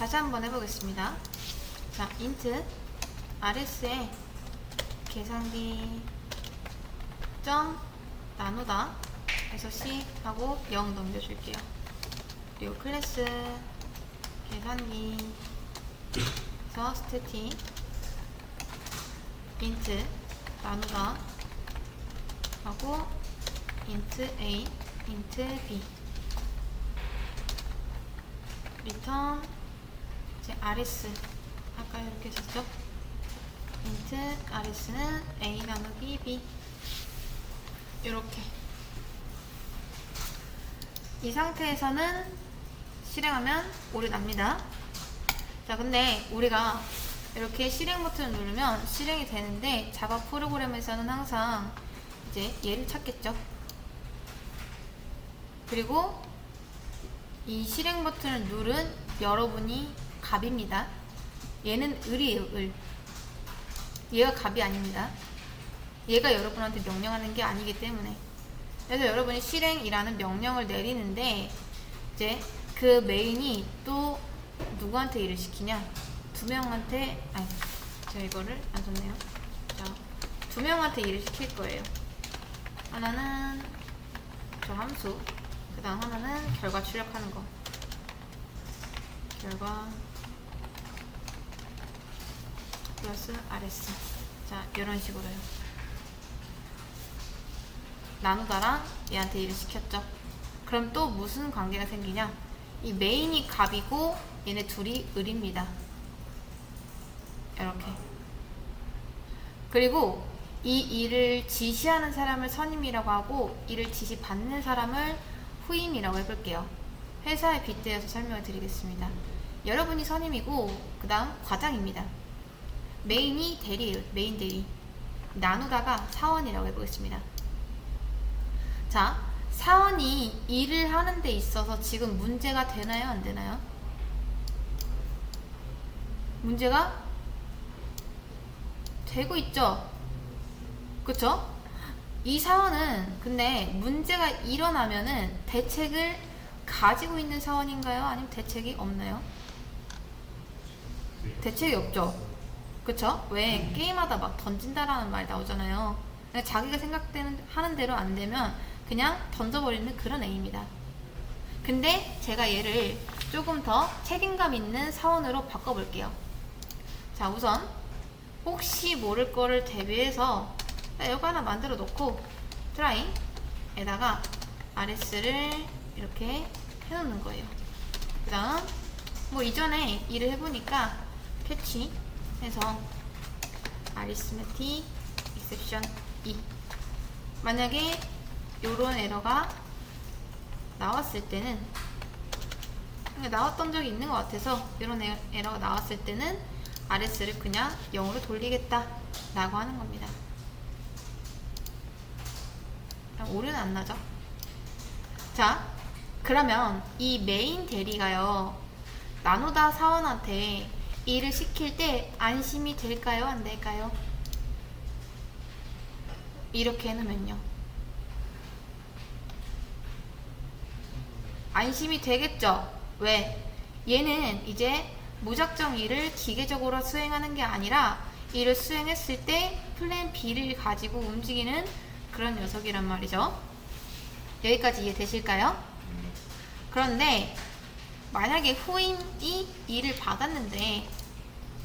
다시 한번 해보겠습니다. 자, int rs에 계산기 점 나누다 해서 C 하고 0 넘겨줄게요. 그리고 클래스 계산기 에서 static int 나누다 하고 int a int b return 이제 rs 아까 이렇게 썼죠? int rs는 a 나누기 b 이렇게 이 상태에서는 실행하면 오류 납니다. 자, 근데 우리가 이렇게 실행 버튼을 누르면 실행이 되는데 자바 프로그램에서는 항상 이제 얘를 찾겠죠. 그리고 이 실행 버튼을 누른 여러분이 갑입니다. 얘는 을이에요, 을. 얘가 갑이 아닙니다. 얘가 여러분한테 명령하는 게 아니기 때문에. 그래서 여러분이 실행이라는 명령을 내리는데 이제 그 메인이 또 누구한테 일을 시키냐? 두 명한테, 아니, 제가 이거를 안 썼네요. 자, 두 명한테 일을 시킬 거예요. 하나는 저 함수, 그 다음 하나는 결과 출력하는 거. 결과 플러스 rs. 자, 이런 식으로요. 나누다랑 얘한테 일을 시켰죠. 그럼 또 무슨 관계가 생기냐? 이 메인이 갑이고 얘네 둘이 을입니다. 이렇게. 그리고 이 일을 지시하는 사람을 선임이라고 하고 일을 지시받는 사람을 후임이라고 해볼게요. 회사에 빗대어서 설명을 드리겠습니다. 여러분이 선임이고 그 다음 과장입니다. 메인이 대리예요. 메인 대리. 나누다가 사원이라고 해보겠습니다. 자, 사원이 일을 하는 데 있어서 지금 문제가 되나요? 안 되나요? 문제가 되고 있죠? 그쵸? 이 사원은 근데 문제가 일어나면은 대책을 가지고 있는 사원인가요? 아니면 대책이 없나요? 대책이 없죠? 그쵸? 왜 게임하다 막 던진다라는 말이 나오잖아요. 자기가 하는 대로 안 되면 그냥 던져버리는 그런 애입니다. 근데 제가 얘를 조금 더 책임감 있는 사원으로 바꿔볼게요. 자, 우선 혹시 모를 거를 대비해서 이거 하나 만들어 놓고 try에다가 rs를 이렇게 해놓는 거예요. 그 다음 뭐 이전에 일을 해보니까 패치 해서 arithmetic exception 2 만약에 요런 에러가 나왔을 때는 나왔던 적이 있는 것 같아서 이런 에러가 나왔을 때는 rs를 그냥 0으로 돌리겠다 라고 하는 겁니다. 오류는 안 나죠? 자, 그러면 이 메인 대리가요 나누다 사원한테 일을 시킬 때 안심이 될까요? 안 될까요? 이렇게 해놓으면요 안심이 되겠죠? 왜? 얘는 이제 무작정 일을 기계적으로 수행하는 게 아니라 일을 수행했을 때 플랜 B를 가지고 움직이는 그런 녀석이란 말이죠. 여기까지 이해되실까요? 그런데 만약에 후임이 일을 받았는데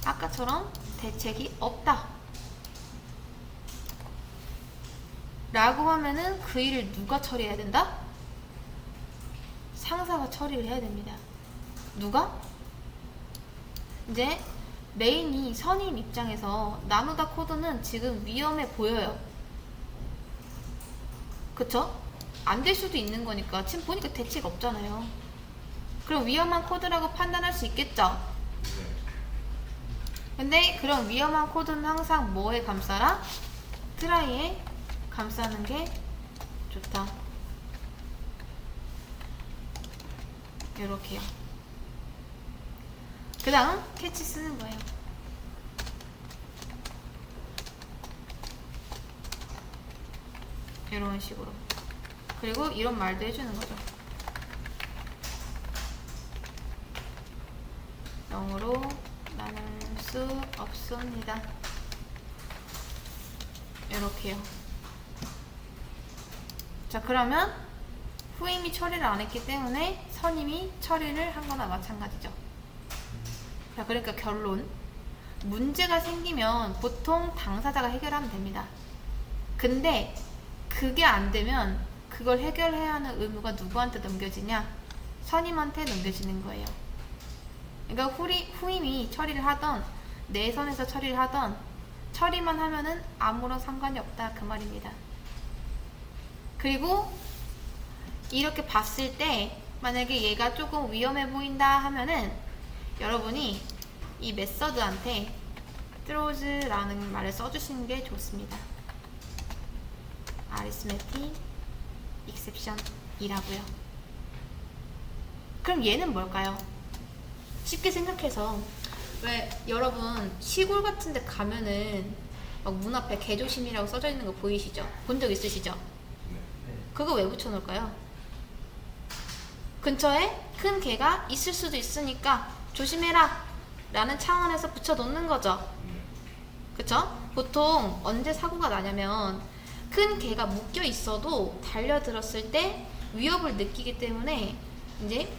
아까처럼 대책이 없다 라고 하면은 그 일을 누가 처리해야 된다? 상사가 처리를 해야 됩니다. 누가? 이제 메인이 선임 입장에서 나누다 코드는 지금 위험해 보여요. 그쵸? 안 될 수도 있는 거니까 지금 보니까 대책 없잖아요. 그럼 위험한 코드라고 판단할 수 있겠죠? 근데 그런 위험한 코드는 항상 뭐에 감싸라? 트라이에 감싸는 게 좋다. 요렇게요. 그 다음 캐치 쓰는 거예요. 이런 식으로. 그리고 이런 말도 해주는 거죠. 0으로 나눌 수 없습니다. 이렇게요. 자, 그러면 후임이 처리를 안 했기 때문에 선임이 처리를 한 거나 마찬가지죠. 자, 그러니까 결론. 문제가 생기면 보통 당사자가 해결하면 됩니다. 근데 그게 안 되면 그걸 해결해야 하는 의무가 누구한테 넘겨지냐? 선임한테 넘겨지는 거예요. 그러니까 후임이 처리를 하던, 내 선에서 처리를 하던, 처리만 하면은 아무런 상관이 없다, 그 말입니다. 그리고 이렇게 봤을 때 만약에 얘가 조금 위험해 보인다 하면은 여러분이 이 메서드한테 throws-라는 말을 써주시는 게 좋습니다. arithmetic exception 이라고요. 그럼 얘는 뭘까요? 쉽게 생각해서, 왜 여러분 시골 같은 데 가면은 막 문 앞에 개조심이라고 써져 있는 거 보이시죠? 본 적 있으시죠? 그거 왜 붙여놓을까요? 근처에 큰 개가 있을 수도 있으니까 조심해라 라는 차원에서 붙여놓는 거죠. 그쵸? 보통 언제 사고가 나냐면 큰 개가 묶여 있어도 달려들었을 때 위협을 느끼기 때문에 이제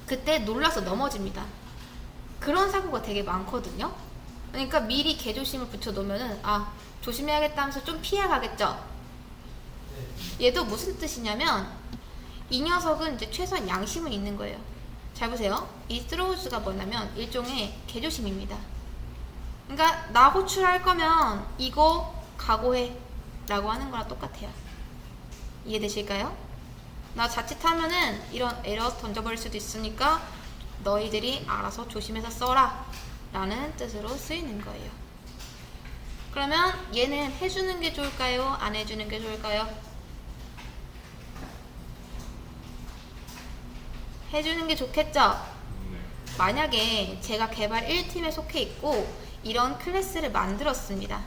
그때 놀라서 넘어집니다. 그런 사고가 되게 많거든요. 그러니까 미리 개조심을 붙여놓으면은 아, 조심해야겠다 하면서 좀 피해가겠죠. 얘도 무슨 뜻이냐면 이 녀석은 이제 최소한 양심은 있는 거예요. 잘 보세요. 이 throws-가 뭐냐면 일종의 개조심입니다. 그러니까 나 호출할 거면 이거 각오해 라고 하는 거랑 똑같아요. 이해되실까요? 나 자칫하면은 이런 에러 던져버릴 수도 있으니까 너희들이 알아서 조심해서 써라 라는 뜻으로 쓰이는 거예요. 그러면 얘는 해주는 게 좋을까요? 안 해주는 게 좋을까요? 해주는 게 좋겠죠? 만약에 제가 개발 1팀에 속해 있고 이런 클래스를 만들었습니다.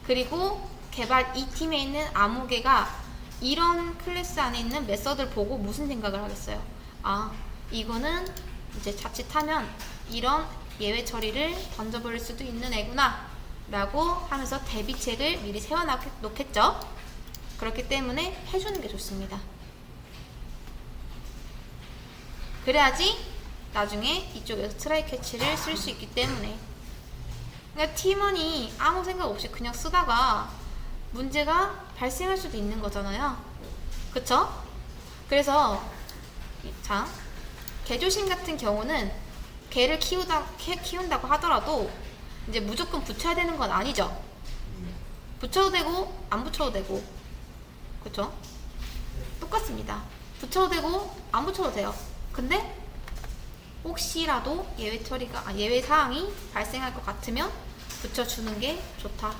그리고 개발 2팀에 있는 아무 개가 이런 클래스 안에 있는 메서드를 보고 무슨 생각을 하겠어요? 아, 이거는 이제 자칫하면 이런 예외 처리를 던져버릴 수도 있는 애구나 라고 하면서 대비책을 미리 세워놓겠죠? 그렇기 때문에 해주는 게 좋습니다. 그래야지 나중에 이쪽에서 트라이 캐치를 쓸 수 있기 때문에. 그러니까 팀원이 아무 생각 없이 그냥 쓰다가 문제가 발생할 수도 있는 거잖아요. 그쵸? 그래서 자, 개조심 같은 경우는 개를 키운다고 하더라도 이제 무조건 붙여야 되는 건 아니죠. 붙여도 되고 안 붙여도 되고, 그쵸? 똑같습니다. 붙여도 되고 안 붙여도 돼요. 근데 혹시라도 예외 사항이 발생할 것 같으면 붙여주는 게 좋다.